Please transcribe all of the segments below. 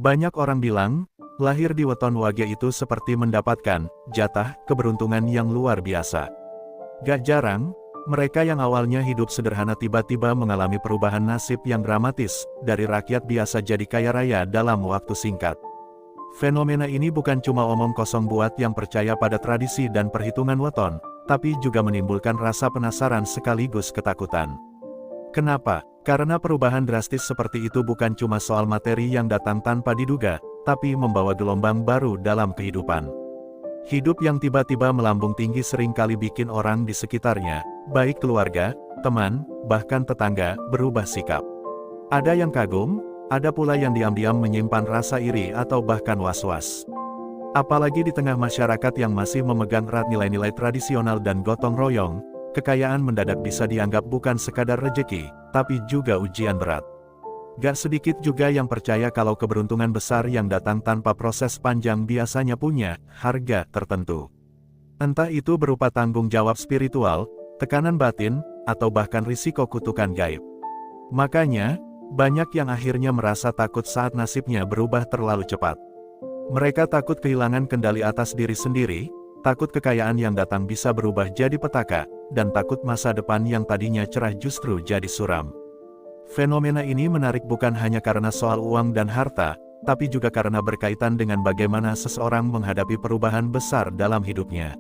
Banyak orang bilang, lahir di weton Wage itu seperti mendapatkan jatah keberuntungan yang luar biasa. Gak jarang, mereka yang awalnya hidup sederhana tiba-tiba mengalami perubahan nasib yang dramatis, dari rakyat biasa jadi kaya raya dalam waktu singkat. Fenomena ini bukan cuma omong kosong buat yang percaya pada tradisi dan perhitungan weton, tapi juga menimbulkan rasa penasaran sekaligus ketakutan. Kenapa? Karena perubahan drastis seperti itu bukan cuma soal materi yang datang tanpa diduga, tapi membawa gelombang baru dalam kehidupan. Hidup yang tiba-tiba melambung tinggi seringkali bikin orang di sekitarnya, baik keluarga, teman, bahkan tetangga, berubah sikap. Ada yang kagum, ada pula yang diam-diam menyimpan rasa iri atau bahkan was-was. Apalagi di tengah masyarakat yang masih memegang erat nilai-nilai tradisional dan gotong royong, kekayaan mendadak bisa dianggap bukan sekadar rejeki, tapi juga ujian berat. Gak sedikit juga yang percaya kalau keberuntungan besar yang datang tanpa proses panjang biasanya punya harga tertentu. Entah itu berupa tanggung jawab spiritual, tekanan batin, atau bahkan risiko kutukan gaib. Makanya, banyak yang akhirnya merasa takut saat nasibnya berubah terlalu cepat. Mereka takut kehilangan kendali atas diri sendiri, takut kekayaan yang datang bisa berubah jadi petaka, dan takut masa depan yang tadinya cerah justru jadi suram. Fenomena ini menarik bukan hanya karena soal uang dan harta, tapi juga karena berkaitan dengan bagaimana seseorang menghadapi perubahan besar dalam hidupnya.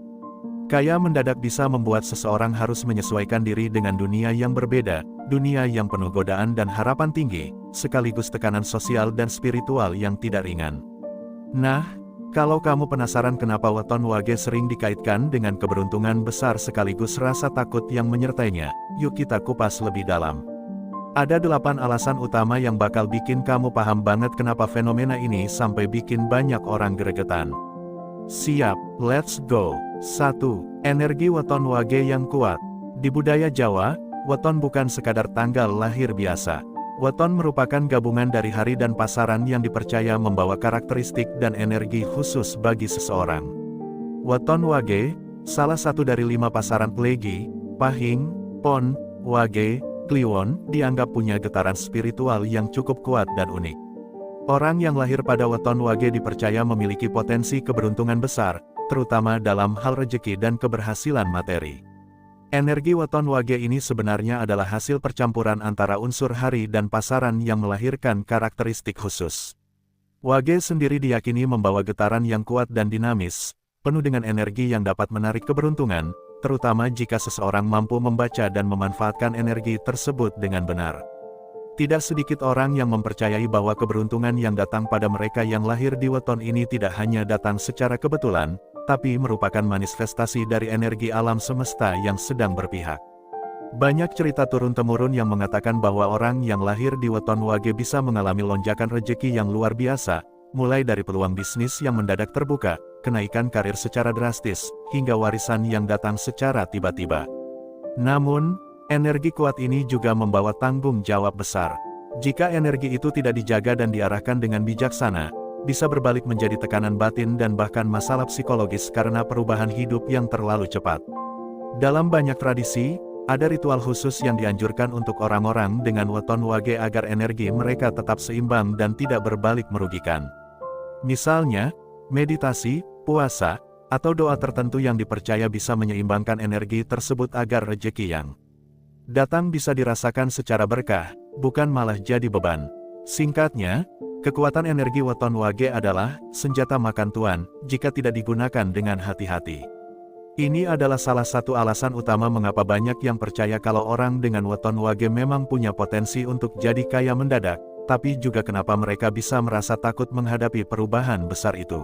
Kaya mendadak bisa membuat seseorang harus menyesuaikan diri dengan dunia yang berbeda, dunia yang penuh godaan dan harapan tinggi, sekaligus tekanan sosial dan spiritual yang tidak ringan. Nah, kalau kamu penasaran kenapa weton Wage sering dikaitkan dengan keberuntungan besar sekaligus rasa takut yang menyertainya, yuk kita kupas lebih dalam. Ada 8 alasan utama yang bakal bikin kamu paham banget kenapa fenomena ini sampai bikin banyak orang gregetan. Siap, let's go. 1. Energi weton Wage yang kuat. Di budaya Jawa, weton bukan sekadar tanggal lahir biasa. Weton merupakan gabungan dari hari dan pasaran yang dipercaya membawa karakteristik dan energi khusus bagi seseorang. Weton Wage, salah satu dari 5 pasaran Legi, Pahing, Pon, Wage, Kliwon, dianggap punya getaran spiritual yang cukup kuat dan unik. Orang yang lahir pada weton Wage dipercaya memiliki potensi keberuntungan besar, terutama dalam hal rejeki dan keberhasilan materi. Energi weton Wage ini sebenarnya adalah hasil percampuran antara unsur hari dan pasaran yang melahirkan karakteristik khusus. Wage sendiri diyakini membawa getaran yang kuat dan dinamis, penuh dengan energi yang dapat menarik keberuntungan, terutama jika seseorang mampu membaca dan memanfaatkan energi tersebut dengan benar. Tidak sedikit orang yang mempercayai bahwa keberuntungan yang datang pada mereka yang lahir di weton ini tidak hanya datang secara kebetulan, tapi merupakan manifestasi dari energi alam semesta yang sedang berpihak. Banyak cerita turun-temurun yang mengatakan bahwa orang yang lahir di weton Wage bisa mengalami lonjakan rejeki yang luar biasa, mulai dari peluang bisnis yang mendadak terbuka, kenaikan karir secara drastis, hingga warisan yang datang secara tiba-tiba. Namun, energi kuat ini juga membawa tanggung jawab besar. Jika energi itu tidak dijaga dan diarahkan dengan bijaksana, bisa berbalik menjadi tekanan batin dan bahkan masalah psikologis karena perubahan hidup yang terlalu cepat. Dalam banyak tradisi, ada ritual khusus yang dianjurkan untuk orang-orang dengan weton Wage agar energi mereka tetap seimbang dan tidak berbalik merugikan. Misalnya, meditasi, puasa, atau doa tertentu yang dipercaya bisa menyeimbangkan energi tersebut agar rejeki yang datang bisa dirasakan secara berkah, bukan malah jadi beban. Singkatnya, kekuatan energi weton Wage adalah senjata makan tuan jika tidak digunakan dengan hati-hati. Ini adalah salah satu alasan utama mengapa banyak yang percaya kalau orang dengan weton Wage memang punya potensi untuk jadi kaya mendadak, tapi juga kenapa mereka bisa merasa takut menghadapi perubahan besar itu.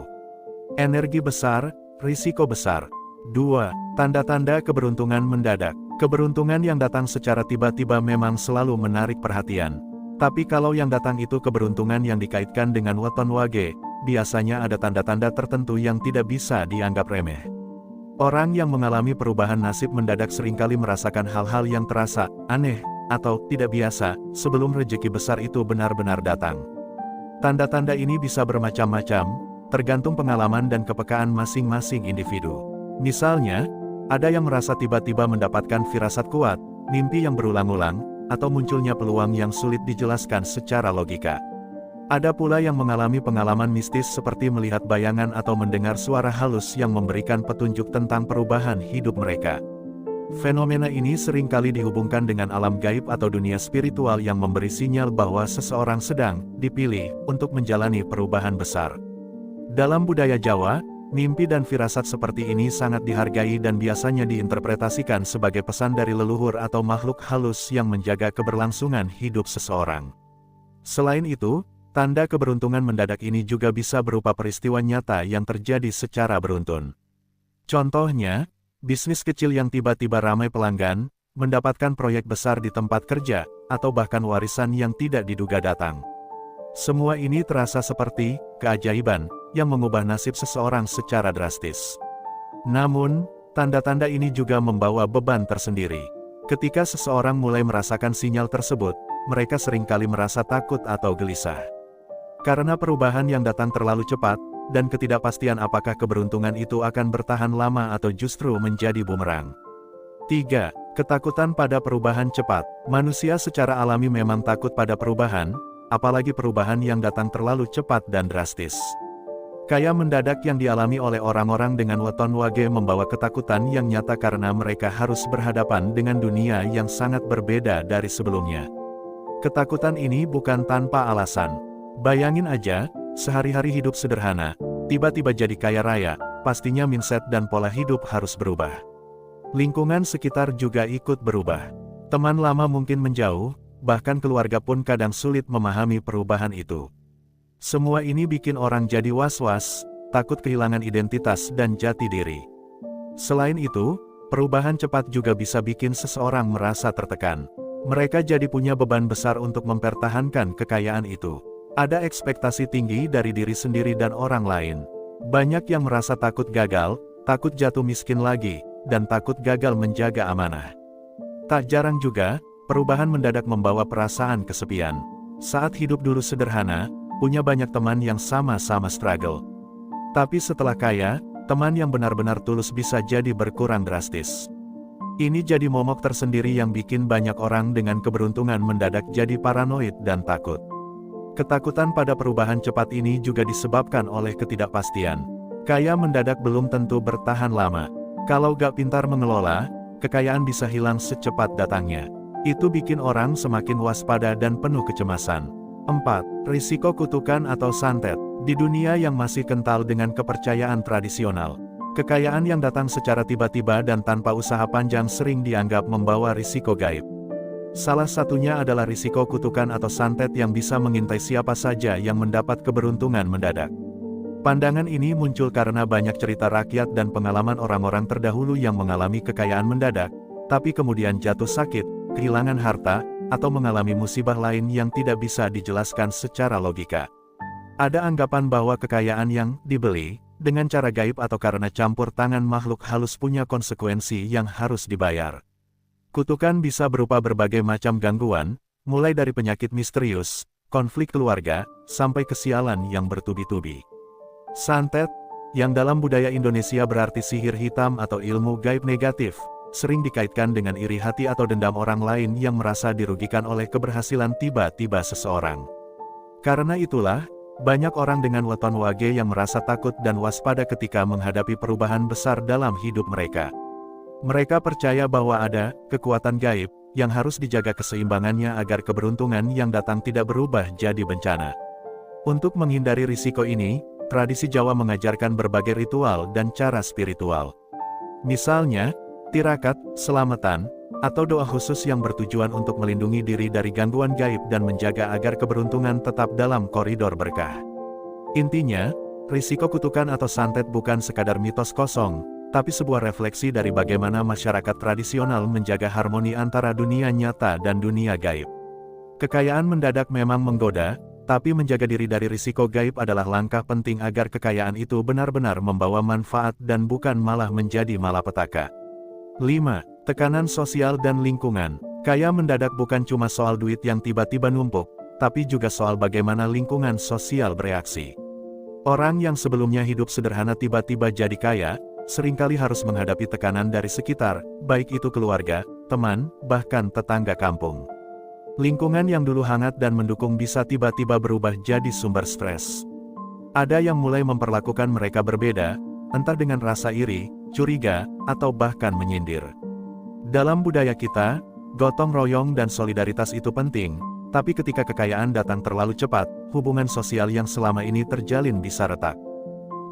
Energi besar, risiko besar. 2. Tanda-tanda keberuntungan mendadak. Keberuntungan yang datang secara tiba-tiba memang selalu menarik perhatian. Tapi kalau yang datang itu keberuntungan yang dikaitkan dengan weton Wage, biasanya ada tanda-tanda tertentu yang tidak bisa dianggap remeh. Orang yang mengalami perubahan nasib mendadak seringkali merasakan hal-hal yang terasa aneh atau tidak biasa sebelum rejeki besar itu benar-benar datang. Tanda-tanda ini bisa bermacam-macam, tergantung pengalaman dan kepekaan masing-masing individu. Misalnya, ada yang merasa tiba-tiba mendapatkan firasat kuat, mimpi yang berulang-ulang, atau munculnya peluang yang sulit dijelaskan secara logika. Ada pula yang mengalami pengalaman mistis seperti melihat bayangan atau mendengar suara halus yang memberikan petunjuk tentang perubahan hidup mereka. Fenomena ini seringkali dihubungkan dengan alam gaib atau dunia spiritual yang memberi sinyal bahwa seseorang sedang dipilih untuk menjalani perubahan besar. Dalam budaya Jawa, mimpi dan firasat seperti ini sangat dihargai dan biasanya diinterpretasikan sebagai pesan dari leluhur atau makhluk halus yang menjaga keberlangsungan hidup seseorang. Selain itu, tanda keberuntungan mendadak ini juga bisa berupa peristiwa nyata yang terjadi secara beruntun. Contohnya, bisnis kecil yang tiba-tiba ramai pelanggan, mendapatkan proyek besar di tempat kerja, atau bahkan warisan yang tidak diduga datang. Semua ini terasa seperti keajaiban yang mengubah nasib seseorang secara drastis. Namun, tanda-tanda ini juga membawa beban tersendiri. Ketika seseorang mulai merasakan sinyal tersebut, mereka seringkali merasa takut atau gelisah. Karena perubahan yang datang terlalu cepat, dan ketidakpastian apakah keberuntungan itu akan bertahan lama atau justru menjadi bumerang. 3. Ketakutan pada perubahan cepat. Manusia secara alami memang takut pada perubahan, apalagi perubahan yang datang terlalu cepat dan drastis. Kayak mendadak yang dialami oleh orang-orang dengan weton wage membawa ketakutan yang nyata karena mereka harus berhadapan dengan dunia yang sangat berbeda dari sebelumnya. Ketakutan ini bukan tanpa alasan. Bayangin aja, sehari-hari hidup sederhana, tiba-tiba jadi kaya raya, pastinya mindset dan pola hidup harus berubah. Lingkungan sekitar juga ikut berubah. Teman lama mungkin menjauh, bahkan keluarga pun kadang sulit memahami perubahan itu. Semua ini bikin orang jadi was-was, takut kehilangan identitas dan jati diri. Selain itu, perubahan cepat juga bisa bikin seseorang merasa tertekan. Mereka jadi punya beban besar untuk mempertahankan kekayaan itu. Ada ekspektasi tinggi dari diri sendiri dan orang lain. Banyak yang merasa takut gagal, takut jatuh miskin lagi, dan takut gagal menjaga amanah. Tak jarang juga, perubahan mendadak membawa perasaan kesepian. Saat hidup dulu sederhana, punya banyak teman yang sama-sama struggle. Tapi setelah kaya, teman yang benar-benar tulus bisa jadi berkurang drastis. Ini jadi momok tersendiri yang bikin banyak orang dengan keberuntungan mendadak jadi paranoid dan takut. Ketakutan pada perubahan cepat ini juga disebabkan oleh ketidakpastian. Kaya mendadak belum tentu bertahan lama. Kalau gak pintar mengelola, kekayaan bisa hilang secepat datangnya. Itu bikin orang semakin waspada dan penuh kecemasan. 4. Risiko kutukan atau santet. Di dunia yang masih kental dengan kepercayaan tradisional, kekayaan yang datang secara tiba-tiba dan tanpa usaha panjang sering dianggap membawa risiko gaib. Salah satunya adalah risiko kutukan atau santet yang bisa mengintai siapa saja yang mendapat keberuntungan mendadak. Pandangan ini muncul karena banyak cerita rakyat dan pengalaman orang-orang terdahulu yang mengalami kekayaan mendadak, tapi kemudian jatuh sakit, kehilangan harta, atau mengalami musibah lain yang tidak bisa dijelaskan secara logika. Ada anggapan bahwa kekayaan yang dibeli dengan cara gaib atau karena campur tangan makhluk halus punya konsekuensi yang harus dibayar. Kutukan bisa berupa berbagai macam gangguan, mulai dari penyakit misterius, konflik keluarga, sampai kesialan yang bertubi-tubi. Santet, yang dalam budaya Indonesia berarti sihir hitam atau ilmu gaib negatif, sering dikaitkan dengan iri hati atau dendam orang lain yang merasa dirugikan oleh keberhasilan tiba-tiba seseorang. Karena itulah, banyak orang dengan weton wage yang merasa takut dan waspada ketika menghadapi perubahan besar dalam hidup mereka. Mereka percaya bahwa ada kekuatan gaib yang harus dijaga keseimbangannya agar keberuntungan yang datang tidak berubah jadi bencana. Untuk menghindari risiko ini, tradisi Jawa mengajarkan berbagai ritual dan cara spiritual. Misalnya, tirakat, selamatan, atau doa khusus yang bertujuan untuk melindungi diri dari gangguan gaib dan menjaga agar keberuntungan tetap dalam koridor berkah. Intinya, risiko kutukan atau santet bukan sekadar mitos kosong, tapi sebuah refleksi dari bagaimana masyarakat tradisional menjaga harmoni antara dunia nyata dan dunia gaib. Kekayaan mendadak memang menggoda, tapi menjaga diri dari risiko gaib adalah langkah penting agar kekayaan itu benar-benar membawa manfaat dan bukan malah menjadi malapetaka. 5. Tekanan sosial dan lingkungan. Kaya mendadak bukan cuma soal duit yang tiba-tiba numpuk, tapi juga soal bagaimana lingkungan sosial bereaksi. Orang yang sebelumnya hidup sederhana tiba-tiba jadi kaya, seringkali harus menghadapi tekanan dari sekitar, baik itu keluarga, teman, bahkan tetangga kampung. Lingkungan yang dulu hangat dan mendukung bisa tiba-tiba berubah jadi sumber stres. Ada yang mulai memperlakukan mereka berbeda, entah dengan rasa iri, curiga, atau bahkan menyindir. Dalam budaya kita, gotong royong dan solidaritas itu penting, tapi ketika kekayaan datang terlalu cepat, hubungan sosial yang selama ini terjalin bisa retak.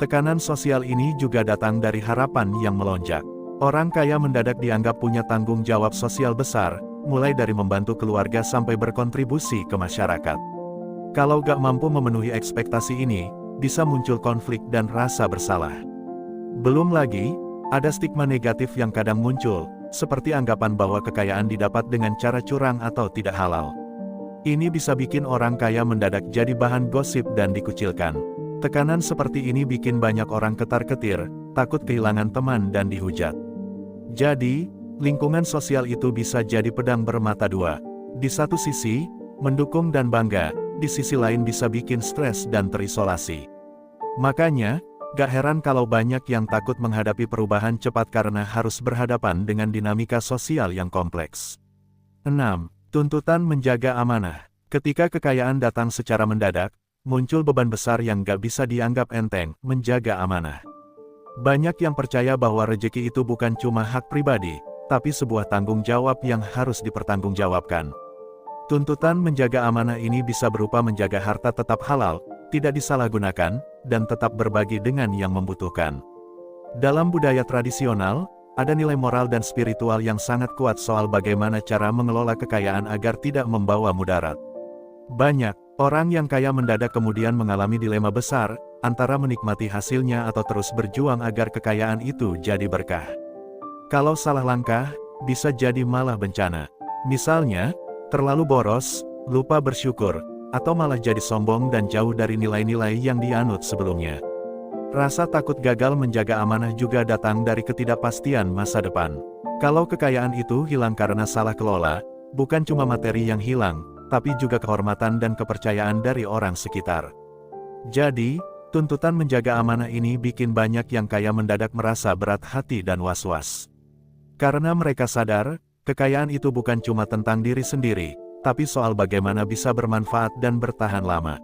Tekanan sosial ini juga datang dari harapan yang melonjak. Orang kaya mendadak dianggap punya tanggung jawab sosial besar, mulai dari membantu keluarga sampai berkontribusi ke masyarakat. Kalau gak mampu memenuhi ekspektasi ini, bisa muncul konflik dan rasa bersalah. Belum lagi, ada stigma negatif yang kadang muncul, seperti anggapan bahwa kekayaan didapat dengan cara curang atau tidak halal. Ini bisa bikin orang kaya mendadak jadi bahan gosip dan dikucilkan. Tekanan seperti ini bikin banyak orang ketar-ketir, takut kehilangan teman dan dihujat. Jadi, lingkungan sosial itu bisa jadi pedang bermata dua. Di satu sisi, mendukung dan bangga, di sisi lain bisa bikin stres dan terisolasi. Makanya, gak heran kalau banyak yang takut menghadapi perubahan cepat karena harus berhadapan dengan dinamika sosial yang kompleks. 6. Tuntutan menjaga amanah. Ketika kekayaan datang secara mendadak, muncul beban besar yang gak bisa dianggap enteng, menjaga amanah. Banyak yang percaya bahwa rejeki itu bukan cuma hak pribadi, tapi sebuah tanggung jawab yang harus dipertanggungjawabkan. Tuntutan menjaga amanah ini bisa berupa menjaga harta tetap halal, tidak disalahgunakan, dan tetap berbagi dengan yang membutuhkan. Dalam budaya tradisional, ada nilai moral dan spiritual yang sangat kuat soal bagaimana cara mengelola kekayaan agar tidak membawa mudarat. Banyak orang yang kaya mendadak kemudian mengalami dilema besar, antara menikmati hasilnya atau terus berjuang agar kekayaan itu jadi berkah. Kalau salah langkah, bisa jadi malah bencana. Misalnya, terlalu boros, lupa bersyukur, atau malah jadi sombong dan jauh dari nilai-nilai yang dianut sebelumnya. Rasa takut gagal menjaga amanah juga datang dari ketidakpastian masa depan. Kalau kekayaan itu hilang karena salah kelola, bukan cuma materi yang hilang, tapi juga kehormatan dan kepercayaan dari orang sekitar. Jadi, tuntutan menjaga amanah ini bikin banyak yang kaya mendadak merasa berat hati dan was-was. Karena mereka sadar, kekayaan itu bukan cuma tentang diri sendiri, tapi soal bagaimana bisa bermanfaat dan bertahan lama.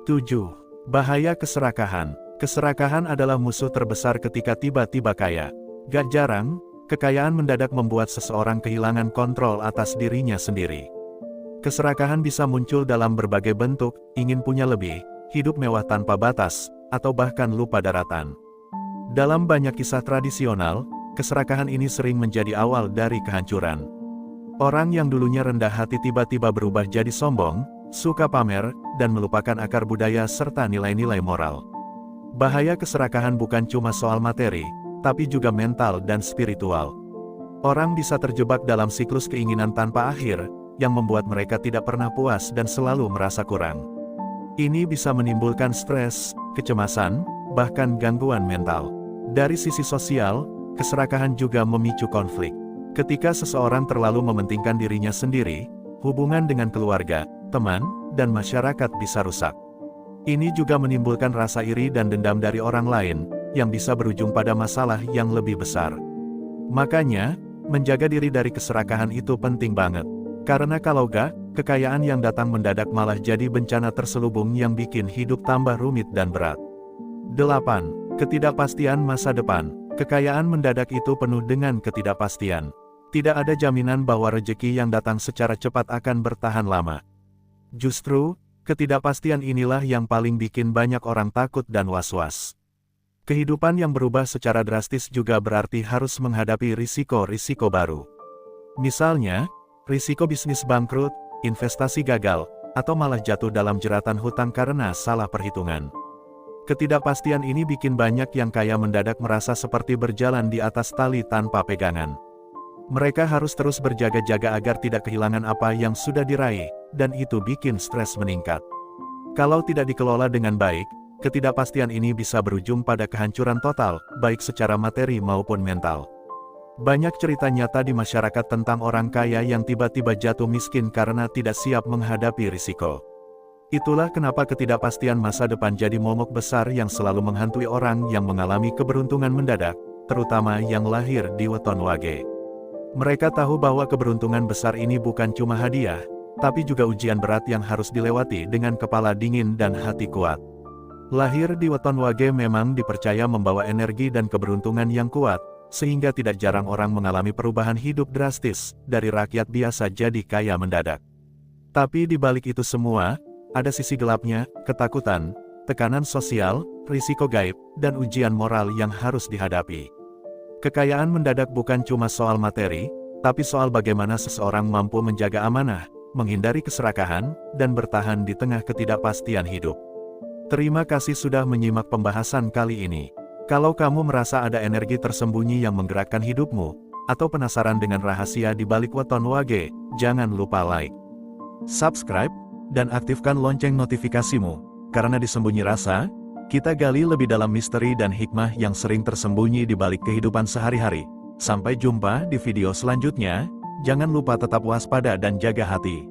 7. Bahaya keserakahan. Keserakahan adalah musuh terbesar ketika tiba-tiba kaya. Gak jarang, kekayaan mendadak membuat seseorang kehilangan kontrol atas dirinya sendiri. Keserakahan bisa muncul dalam berbagai bentuk, ingin punya lebih, hidup mewah tanpa batas, atau bahkan lupa daratan. Dalam banyak kisah tradisional, keserakahan ini sering menjadi awal dari kehancuran. Orang yang dulunya rendah hati tiba-tiba berubah jadi sombong, suka pamer, dan melupakan akar budaya serta nilai-nilai moral. Bahaya keserakahan bukan cuma soal materi, tapi juga mental dan spiritual. Orang bisa terjebak dalam siklus keinginan tanpa akhir, yang membuat mereka tidak pernah puas dan selalu merasa kurang. Ini bisa menimbulkan stres, kecemasan, bahkan gangguan mental. Dari sisi sosial, keserakahan juga memicu konflik. Ketika seseorang terlalu mementingkan dirinya sendiri, hubungan dengan keluarga, teman, dan masyarakat bisa rusak. Ini juga menimbulkan rasa iri dan dendam dari orang lain, yang bisa berujung pada masalah yang lebih besar. Makanya, menjaga diri dari keserakahan itu penting banget. Karena kalau gak, kekayaan yang datang mendadak malah jadi bencana terselubung yang bikin hidup tambah rumit dan berat. 8. Ketidakpastian masa depan. Kekayaan mendadak itu penuh dengan ketidakpastian. Tidak ada jaminan bahwa rejeki yang datang secara cepat akan bertahan lama. Justru, ketidakpastian inilah yang paling bikin banyak orang takut dan was-was. Kehidupan yang berubah secara drastis juga berarti harus menghadapi risiko-risiko baru. Misalnya, risiko bisnis bangkrut, investasi gagal, atau malah jatuh dalam jeratan hutang karena salah perhitungan. Ketidakpastian ini bikin banyak yang kaya mendadak merasa seperti berjalan di atas tali tanpa pegangan. Mereka harus terus berjaga-jaga agar tidak kehilangan apa yang sudah diraih, dan itu bikin stres meningkat. Kalau tidak dikelola dengan baik, ketidakpastian ini bisa berujung pada kehancuran total, baik secara materi maupun mental. Banyak cerita nyata di masyarakat tentang orang kaya yang tiba-tiba jatuh miskin karena tidak siap menghadapi risiko. Itulah kenapa ketidakpastian masa depan jadi momok besar yang selalu menghantui orang yang mengalami keberuntungan mendadak, terutama yang lahir di weton wage. Mereka tahu bahwa keberuntungan besar ini bukan cuma hadiah, tapi juga ujian berat yang harus dilewati dengan kepala dingin dan hati kuat. Lahir di weton Wage memang dipercaya membawa energi dan keberuntungan yang kuat, sehingga tidak jarang orang mengalami perubahan hidup drastis, dari rakyat biasa jadi kaya mendadak. Tapi di balik itu semua, ada sisi gelapnya, ketakutan, tekanan sosial, risiko gaib, dan ujian moral yang harus dihadapi. Kekayaan mendadak bukan cuma soal materi, tapi soal bagaimana seseorang mampu menjaga amanah, menghindari keserakahan, dan bertahan di tengah ketidakpastian hidup. Terima kasih sudah menyimak pembahasan kali ini. Kalau kamu merasa ada energi tersembunyi yang menggerakkan hidupmu, atau penasaran dengan rahasia di balik weton Wage, jangan lupa like, subscribe, dan aktifkan lonceng notifikasimu, karena di Sembunyi Rasa, kita gali lebih dalam misteri dan hikmah yang sering tersembunyi di balik kehidupan sehari-hari. Sampai jumpa di video selanjutnya, jangan lupa tetap waspada dan jaga hati.